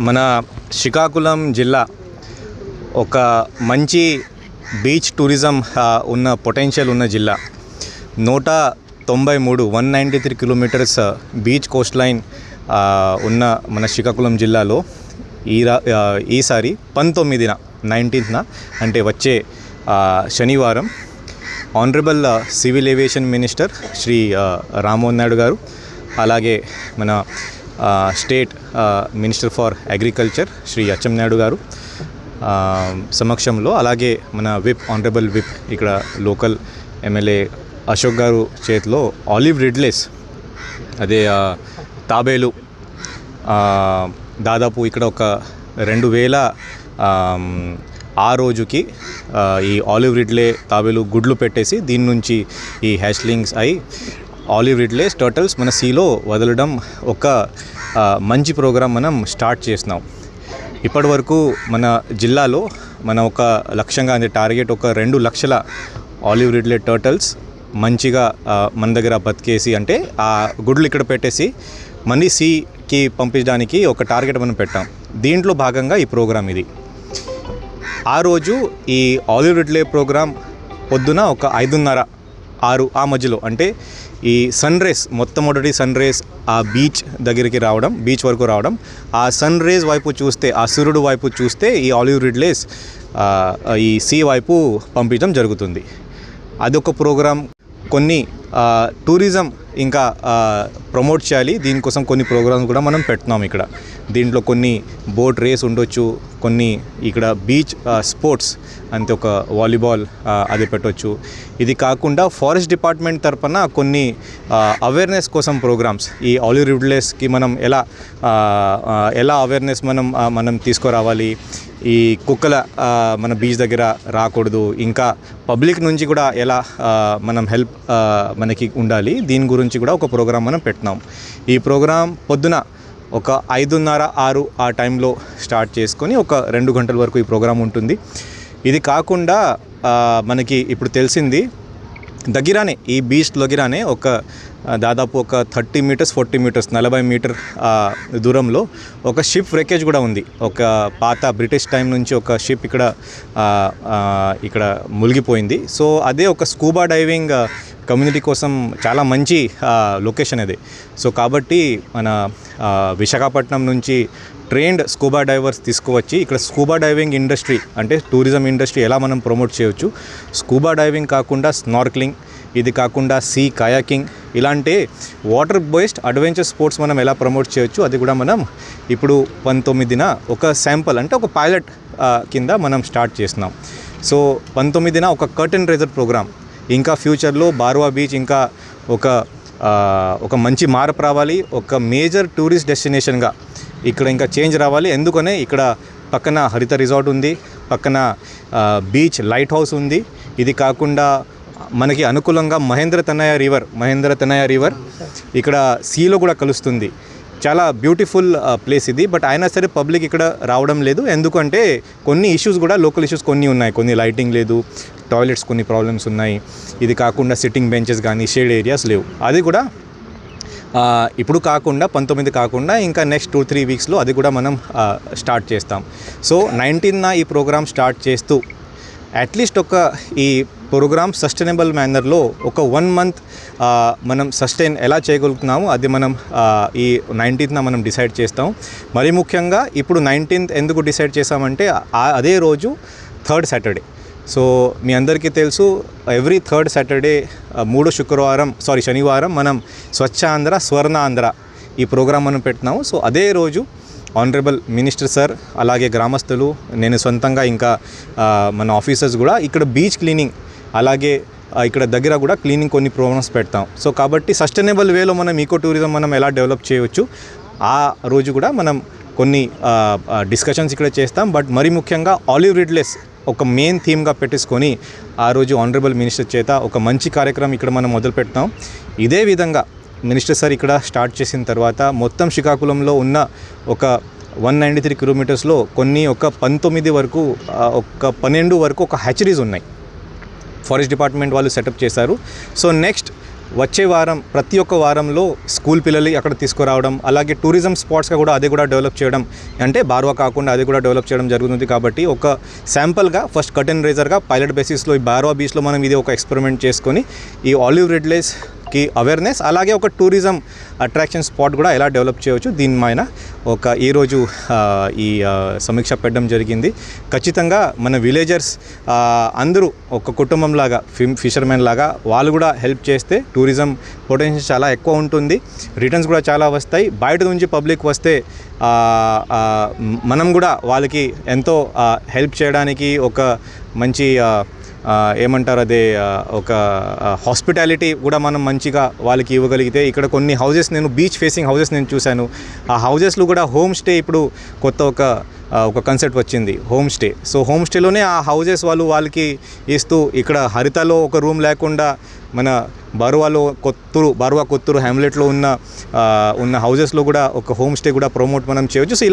మన శ్రీకాకుళం జిల్లా ఒక మంచి బీచ్ టూరిజం ఉన్న పొటెన్షియల్ ఉన్న జిల్లా. 193 కిలోమీటర్స్ బీచ్ కోస్ట్ లైన్ ఉన్న మన శ్రీకాకుళం జిల్లాలో ఈసారి 19న అంటే వచ్చే శనివారం honourable civil aviation minister Shri Rammohan Naidu garu, అలాగే మన state minister for agriculture Shri Atchannaidu garu సమక్షంలో, అలాగే మన ఆనరబుల్ విప్ ఇక్కడ లోకల్ ఎమ్మెల్యే అశోక్ గారు చేతిలో ఆలివ్ రిడ్లేస్, అదే తాబేలు దాదాపు ఇక్కడ ఒక 2000 ఆ రోజుకి ఈ ఆలివ్ రిడ్లే తాబేలు గుడ్లు పెట్టేసి దీని నుంచి ఈ హ్యాచ్లింగ్స్ అయి ఆలివ్ రిడ్లేస్ టర్టల్స్ మన సీలో వదలడం ఒక మంచి ప్రోగ్రాం మనం స్టార్ట్ చేసినాం. ఇప్పటి వరకు మన జిల్లాలో మన ఒక లక్ష్యంగా అంటే టార్గెట్ ఒక 2 లక్షల ఆలివ్ రిడ్లే టర్టల్స్ మంచిగా మన దగ్గర బతికేసి అంటే ఆ గుడ్లు ఇక్కడ పెట్టేసి మనీ సీకి పంపించడానికి ఒక టార్గెట్ మనం పెట్టాం. దీంట్లో భాగంగా ఈ ప్రోగ్రాం ఇది. ఆ రోజు ఈ ఆలివ్ రిడ్లే ప్రోగ్రాం పొద్దున ఒక 5:30-6 ఆ మధ్యలో అంటే ఈ సన్ రేస్ మొట్టమొదటి సన్ రేస్ ఆ బీచ్ దగ్గరికి రావడం, బీచ్ వరకు రావడం, ఆ సన్ రేస్ వైపు చూస్తే, ఆ సూర్యుడు వైపు చూస్తే ఈ ఆలివ్ రిడ్లేస్ ఈ సీ వైపు పంపించడం జరుగుతుంది. అదొక ప్రోగ్రాం. కొన్ని టూరిజం ఇంకా ప్రమోట్ చేయాలి, దీనికోసం కొన్ని ప్రోగ్రామ్స్ కూడా మనం పెడుతున్నాం ఇక్కడ. దీంట్లో కొన్ని బోట్ రేస్ ఉండొచ్చు, కొన్ని ఇక్కడ బీచ్ స్పోర్ట్స్ అంటే ఒక వాలీబాల్ అది పెట్టవచ్చు. ఇది కాకుండా ఫారెస్ట్ డిపార్ట్మెంట్ తరపున కొన్ని అవేర్నెస్ కోసం ప్రోగ్రామ్స్, ఈ ఆలివ్ రిడ్లేస్కి మనం ఎలా అవేర్నెస్ మనం తీసుకురావాలి, ఈ కుక్కల మన బీచ్ దగ్గర రాకూడదు, ఇంకా పబ్లిక్ నుంచి కూడా ఎలా మనం హెల్ప్ మనకి ఉండాలి, దీని గురించి కూడా ఒక ప్రోగ్రాం మనం పెట్టినాం. ఈ ప్రోగ్రాం పొద్దున ఒక 5:30-6 ఆ టైంలో స్టార్ట్ చేసుకొని ఒక 2 గంటల వరకు ఈ ప్రోగ్రాం ఉంటుంది. ఇది కాకుండా మనకి ఇప్పుడు తెలిసింది దగ్గరనే ఈ బీచ్ దగ్గరనే ఒక దాదాపు ఒక 30 మీటర్స్ 40 మీటర్స్ 40 మీటర్ దూరంలో ఒక షిప్ వ్రేకేజ్ కూడా ఉంది. ఒక పాత బ్రిటిష్ టైం నుంచి ఒక షిప్ ఇక్కడ మునిగిపోయింది. సో అదే ఒక స్కూబా డైవింగ్ కమ్యూనిటీ కోసం చాలా మంచి లొకేషన్ అది. సో కాబట్టి మన విశాఖపట్నం నుంచి ట్రైన్డ్ స్కూబా డైవర్స్ తీసుకువచ్చి ఇక్కడ స్కూబా డైవింగ్ ఇండస్ట్రీ అంటే టూరిజం ఇండస్ట్రీ ఎలా మనం ప్రమోట్ చేయవచ్చు, స్కూబా డైవింగ్ కాకుండా స్నార్క్లింగ్, ఇది కాకుండా సీ కయాకింగ్, ఇలాంటి వాటర్ బేస్డ్ అడ్వెంచర్ స్పోర్ట్స్ మనం ఎలా ప్రమోట్ చేయొచ్చు, అది కూడా మనం ఇప్పుడు 19న ఒక శాంపుల్ అంటే ఒక పైలట్ కింద మనం స్టార్ట్ చేస్తున్నాం. సో 19న ఒక కర్టెన్ రైజర్ ప్రోగ్రామ్, ఇంకా ఫ్యూచర్లో బార్వా బీచ్ ఇంకా ఒక మంచి మార్పు రావాలి, ఒక మేజర్ టూరిస్ట్ డెస్టినేషన్గా ఇక్కడ ఇంకా చేంజ్ రావాలి. ఎందుకనే ఇక్కడ పక్కన హరిత రిసార్ట్ ఉంది, పక్కన బీచ్ లైట్ హౌస్ ఉంది, ఇది కాకుండా మనకి అనుకూలంగా మహేంద్ర తనయ రివర్ ఇక్కడ సీలో కూడా కలుస్తుంది. చాలా బ్యూటిఫుల్ ప్లేస్ ఇది. బట్ అయినా సరే పబ్లిక్ ఇక్కడ రావడం లేదు, ఎందుకంటే కొన్ని ఇష్యూస్ కూడా లోకల్ ఇష్యూస్ కొన్ని ఉన్నాయి, కొన్ని లైటింగ్ లేదు, టాయిలెట్స్ కొన్ని ప్రాబ్లమ్స్ ఉన్నాయి, ఇది కాకుండా సిట్టింగ్ బెంచెస్ కానీ షేడ్ ఏరియాస్ లేవు. అది కూడా ఇప్పుడు కాకుండా 19 కాకుండా ఇంకా నెక్స్ట్ 2-3 వీక్స్లో అది కూడా మనం స్టార్ట్ చేస్తాం. సో 19న ఈ ప్రోగ్రామ్ స్టార్ట్ చేస్తూ అట్లీస్ట్ ఒక ఈ ప్రోగ్రామ్ సస్టైనబుల్ మేనర్లో ఒక 1 మంత్ మనం సస్టైన్ ఎలా చేయగలుగుతున్నామో అది మనం ఈ 19న మనం డిసైడ్ చేస్తాం. మరీ ముఖ్యంగా ఇప్పుడు 19th ఎందుకు డిసైడ్ చేసామంటే అదే రోజు 3rd సాటర్డే. సో మీ అందరికీ తెలుసు ఎవ్రీ 3rd సాటర్డే శనివారం మనం స్వచ్ఛ ఆంధ్ర స్వర్ణ ఆంధ్ర ఈ ప్రోగ్రాం మనం పెట్టినాము. సో అదే రోజు ఆనరబుల్ మినిస్టర్ సార్, అలాగే గ్రామస్తులు, నేను సొంతంగా ఇంకా మన ఆఫీసర్స్ కూడా ఇక్కడ బీచ్ క్లీనింగ్, అలాగే ఇక్కడ దగ్గర కూడా క్లీనింగ్ కొన్ని ప్రోగ్రామ్స్ పెడతాం. సో కాబట్టి సస్టైనబుల్ వేలో మనం ఈకో టూరిజం మనం ఎలా డెవలప్ చేయవచ్చు ఆ రోజు కూడా మనం కొన్ని డిస్కషన్స్ ఇక్కడ చేస్తాం. బట్ మరీ ముఖ్యంగా ఆలివ్ రిడ్లేస్ ఒక మెయిన్ థీమ్గా పెట్టేసుకొని ఆ రోజు ఆనరబుల్ మినిస్టర్ చేత ఒక మంచి కార్యక్రమం ఇక్కడ మనం మొదలు పెడతాం. ఇదే విధంగా మినిస్టర్ సార్ ఇక్కడ స్టార్ట్ చేసిన తర్వాత మొత్తం శ్రీకాకుళంలో ఉన్న ఒక 193 కిలోమీటర్స్లో కొన్ని ఒక 12 వరకు ఒక హ్యాచరీస్ ఉన్నాయి, ఫారెస్ట్ డిపార్ట్మెంట్ వాళ్ళు సెటప్ చేశారు. సో నెక్స్ట్ వచ్చే వారం ప్రతి ఒక్క వారంలో స్కూల్ పిల్లలు అక్కడ తీసుకురావడం, అలాగే టూరిజం స్పాట్స్గా కూడా అది కూడా డెవలప్ చేయడం, అంటే బార్వా కాకుండా అది కూడా డెవలప్ చేయడం జరుగుతుంది. కాబట్టి ఒక శాంపుల్గా ఫస్ట్ కర్టెన్ రైజర్గా పైలట్ బేసిస్లో ఈ బార్వా బీచ్లో మనం ఇది ఒక ఎక్స్పెరిమెంట్ చేసుకొని ఈ ఆలివ్ రిడ్లేస్కి అవేర్నెస్, అలాగే ఒక టూరిజం అట్రాక్షన్ స్పాట్ కూడా ఎలా డెవలప్ చేయవచ్చు దీనిపైన ఈరోజు ఈ సమీక్ష పెట్టడం జరిగింది. ఖచ్చితంగా మన విలేజర్స్ అందరూ ఒక కుటుంబంలాగా ఫిషర్మెన్ లాగా వాళ్ళు కూడా హెల్ప్ చేస్తే టూరిజం పొటెన్షియల్ చాలా ఎక్కువ ఉంటుంది, రిటర్న్స్ కూడా చాలా వస్తాయి. బయట నుంచి పబ్లిక్ వస్తే మనం కూడా వాళ్ళకి ఎంతో హెల్ప్ చేయడానికి ఒక మంచి ఏమంటారు అదే ఒక హాస్పిటాలిటీ కూడా మనం మంచిగా వాళ్ళకి ఇవ్వగలిగితే. ఇక్కడ కొన్ని హౌజెస్ నేను బీచ్ ఫేసింగ్ హౌజెస్ నేను చూశాను. ఆ హౌజెస్లో కూడా హోమ్ స్టే ఇప్పుడు కొత్త ఒక కాన్సెప్ట్ వచ్చింది, హోమ్ స్టే. సో హోమ్ స్టేలోనే ఆ హౌజెస్ వాళ్ళకి ఇస్తూ, ఇక్కడ హరితలో ఒక రూమ్ లేకుండా మన బార్వా కొత్తూరు హ్యామ్లెట్లో ఉన్న హౌజెస్లో కూడా ఒక హోమ్ స్టే కూడా ప్రమోట్ మనం చేయవచ్చు. సో